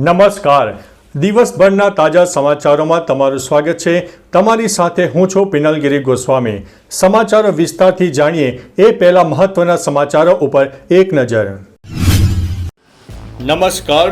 નમસ્કાર. દિવસભરના તાજા સમાચારોમાં તમારું સ્વાગત છે. તમારી સાથે હું છું પિનલગીરી ગોસ્વામી. સમાચારો વિસ્તારથી જાણીએ એ પહેલા મહત્વના સમાચારો ઉપર એક નજર. નમસ્કાર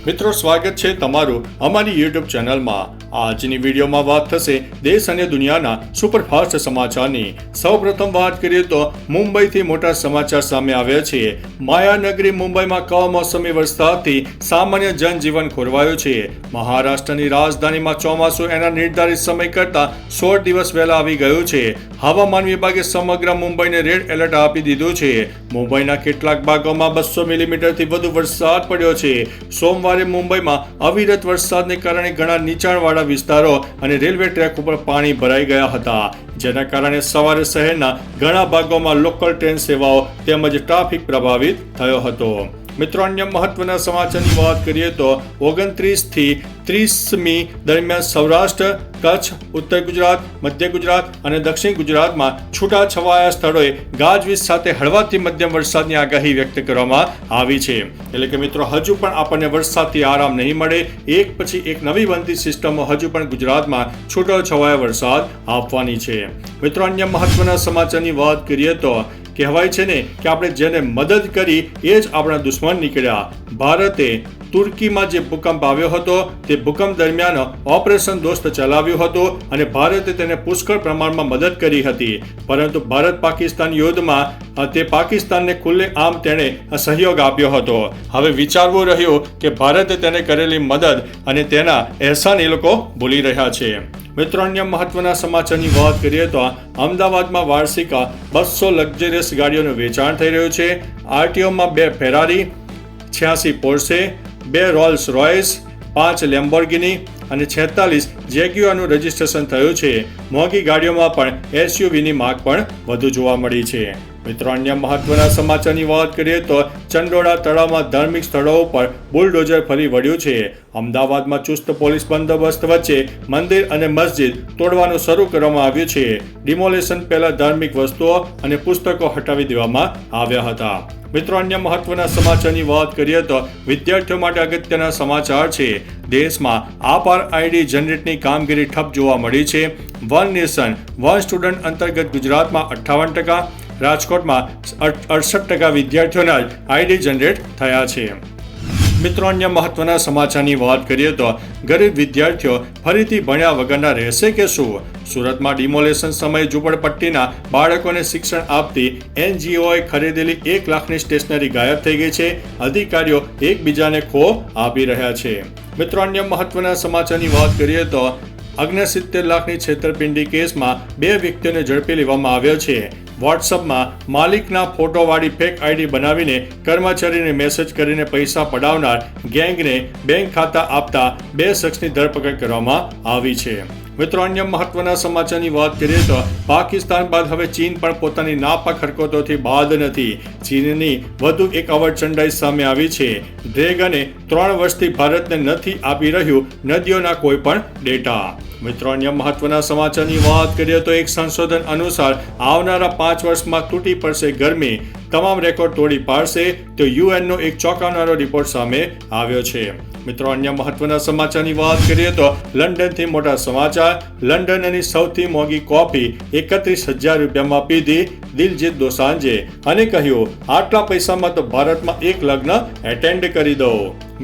મિત્રો સ્વાગત છે તમારું અમારી યુટ્યુબ ચેનલમાં. આજની વિડીયોમાં વાત થશે દેશ અને દુનિયાના સુપરફાસ્ટ સમાચારની. સૌપ્રથમ વાત કરીએ તો મુંબઈથી મોટા સમાચાર સામે આવ્યા છે. માયાનગરી મુંબઈમાં કમોસમી વરસાદથી સામાન્ય જનજીવન ખોરવાયું છે. મહારાષ્ટ્રની રાજધાનીમાં ચોમાસું એના નિર્ધારિત સમય કરતા 16 દિવસ વહેલા આવી ગયું છે. હવામાન વિભાગે સમગ્ર મુંબઈને રેડ એલર્ટ આપી દીધું છે. મુંબઈના કેટલાક ભાગોમાં 200 મિલીમીટરથી વધુ વરસાદ પડ્યો છે. સોમવારે મુંબઈમાં અવિરત વરસાદને કારણે ઘણા નીચાણવાળા વિસ્તારો અને રેલવે ટ્રેક ઉપર પાણી ભરાઈ ગયા હતા, જેના કારણે સવારે શહેરના ઘણા ભાગોમાં લોકલ ટ્રેન સેવાઓ તેમજ ટ્રાફિક પ્રભાવિત થયો હતો. મિત્રો, અન્ય મહત્વના સમાચારની વાત કરીએ તો 29 થી 30મી દરમિયાન સૌરાષ્ટ્ર, કચ્છ, ઉત્તર ગુજરાત, મધ્ય ગુજરાત અને દક્ષિણ ગુજરાતમાં છૂટાછવાયા સ્થળોએ ગાજવીજ સાથે હળવાથી મધ્યમ વરસાદની આગાહી વ્યક્ત કરવામાં આવી છે. એટલે કે મિત્રો, હજુ પણ આપણને વરસાદથી આરામ નહીં મળે. એક પછી એક નવી બનતી સિસ્ટમો હજુ પણ ગુજરાતમાં છૂટાછવાયા વરસાદ આપવાની છે. મિત્રો, અન્ય મહત્વના સમાચારની વાત કરીએ તો કહેવાય છે ને કે આપણે જેને મદદ કરી એ જ આપણા દુશ્મન નીકળ્યા. ભારતે તુર્કીમાં જે ભૂકંપ આવ્યો હતો તે ભૂકંપ દરમિયાન ઓપરેશન દોસ્ત ચલાવ્યું હતું અને ભારતે તેને પુષ્કળ પ્રમાણમાં મદદ કરી હતી. પરંતુ ભારત પાકિસ્તાન યુદ્ધમાં તે પાકિસ્તાનને ખુલ્લેઆમ તેણે સહયોગ આપ્યો હતો. હવે વિચારવું રહ્યું કે ભારતે તેને કરેલી મદદ અને તેના અહેસાન એ લોકો ભૂલી રહ્યા છે. મિત્રો, અન્ય મહત્વના સમાચારની વાત કરીએ તો અમદાવાદમાં વાર્ષિક 200 લક્ઝરિયસ ગાડીઓનું વેચાણ થઈ રહ્યું છે. આરટીઓમાં 2 ફેરારી, 86 પોર્શે, 2 રોલ્સ રોયસ, 5 લેમ્બોર્ગિની અને 46 જેગ્યુઆરનું રજીસ્ટ્રેશન થયું છે. મોંઘી ગાડીઓમાં પણ એસયુવીની માંગ પણ વધુ જોવા મળી છે. મિત્રો, અન્ય મહત્વના સમાચારની વાત કરીએ તો ચંડોળા તળાવમાં ધાર્મિક સ્થળો ઉપર બુલડોઝર ફરી વળ્યું છે. અમદાવાદમાં ચુસ્ત પોલીસ બંદોબસ્ત વચ્ચે મંદિર અને મસ્જિદ તોડવાનું શરૂ કરવામાં આવ્યું છે. ડિમોલેશન પહેલા ધાર્મિક વસ્તુઓ અને પુસ્તકો હટાવી દેવામાં આવ્યા હતા. મિત્રો, અન્ય મહત્વના સમાચારની વાત કરીએ તો વિદ્યાર્થીઓ માટે અગત્યના સમાચાર છે. દેશમાં આપાર આઈડી જનરેટની કામગીરી ઠપ જોવા મળી છે. વન નેશન વન સ્ટુડન્ટ અંતર્ગત ગુજરાતમાં 58%, રાજકોટમાં 68% વિદ્યાર્થીઓના જ આઈડી જનરેટ થયા છે. મિત્રો, અન્ય મહત્વના સમાચારની વાત કરીએ તો ગરીબ વિદ્યાર્થીઓ ફરીથી ભણ્યા વગરના રહેશે કે શું? સુરતમાં ડિમોલેશન સમયે ઝૂંપડપટ્ટીના બાળકોને શિક્ષણ આપતી એનજીઓએ ખરીદેલી 1 લાખની સ્ટેશનરી ગાયબ થઈ ગઈ છે. અધિકારીઓ એકબીજાને ખો આપી રહ્યા છે. મિત્રો, અન્ય મહત્વના સમાચારની વાત કરીએ તો 69 લાખની છેતરપિંડી કેસમાં 2 વ્યક્તિઓને ઝડપી લેવામાં આવ્યા છે. વોટ્સઅપમાં માલિકના ફોટોવાળી ફેક આઈડી બનાવીને કર્મચારીને મેસેજ કરીને પૈસા પડાવનાર ગેંગને બેંક ખાતા આપતા 2 શખ્સની ધરપકડ કરવામાં આવી છે. મિત્રો, અન્ય મહત્વના સમાચારની વાત કરીએ તો પાકિસ્તાન બાદ હવે ચીન પણ પોતાની નાપાક હરકતોથી બાદ નથી. ચીનની વધુ એક અવરચંડાઈ સામે આવી છે. ડ્રેગને 3 વર્ષથી ભારતને નથી આપી રહ્યું નદીઓના કોઈ પણ ડેટા. મિત્રો, અન્ય મહત્વના સમાચારની વાત કરીએ તો એક સંશોધન અનુસાર આવનારા 5 વર્ષમાં તૂટી પડશે ગરમી, તમામ રેકોર્ડ તોડી પાડશે તો યુએનનો એક ચોંકાવનારો રિપોર્ટ સામે આવ્યો છે. મિત્રો, અન્ય મહત્વના સમાચારની વાત કરીએ તો લંડનથી મોટા સમાચાર. લંડનની સૌથી મોંઘી કોફી 31,000 રૂપિયામાં પીધી દિલજીત દોસાંજે અને કહ્યું, આટલા પૈસામાં તો ભારતમાં એક લગ્ન એટેન્ડ કરી દો.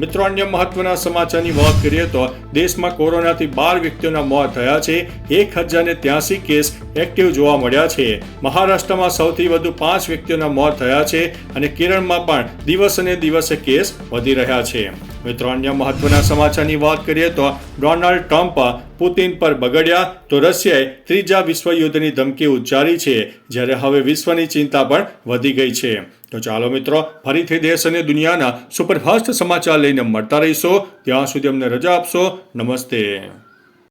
મિત્રો, અન્ય મહત્વના સમાચારની વાત કરીએ તો દેશમાં કોરોનાથી 12 વ્યક્તિઓના મોત થયા છે. 1083 કેસ એક્ટિવ જોવા મળ્યા છે. મહારાષ્ટ્રમાં સૌથી વધુ 5 વ્યક્તિઓના મોત થયા છે અને કેરળમાં પણ દિવસે દિવસે કેસ વધી રહ્યા છે. મિત્રો, અન્ય મહત્વના સમાચારની વાત કરીએ તો ડોનાલ્ડ ટ્રમ્પ પુતિન પર બગડ્યા તો રશિયાએ 3જા વિશ્વયુદ્ધની ધમકી ઉચ્ચારી છે, જ્યારે હવે વિશ્વની ચિંતા પણ વધી ગઈ છે. તો ચાલો મિત્રો, ફરીથી દેશ અને દુનિયાના સુપરફાસ્ટ સમાચાર લઈને મળતા રહીશો. ત્યાં સુધી અમને રજા આપશો. નમસ્તે.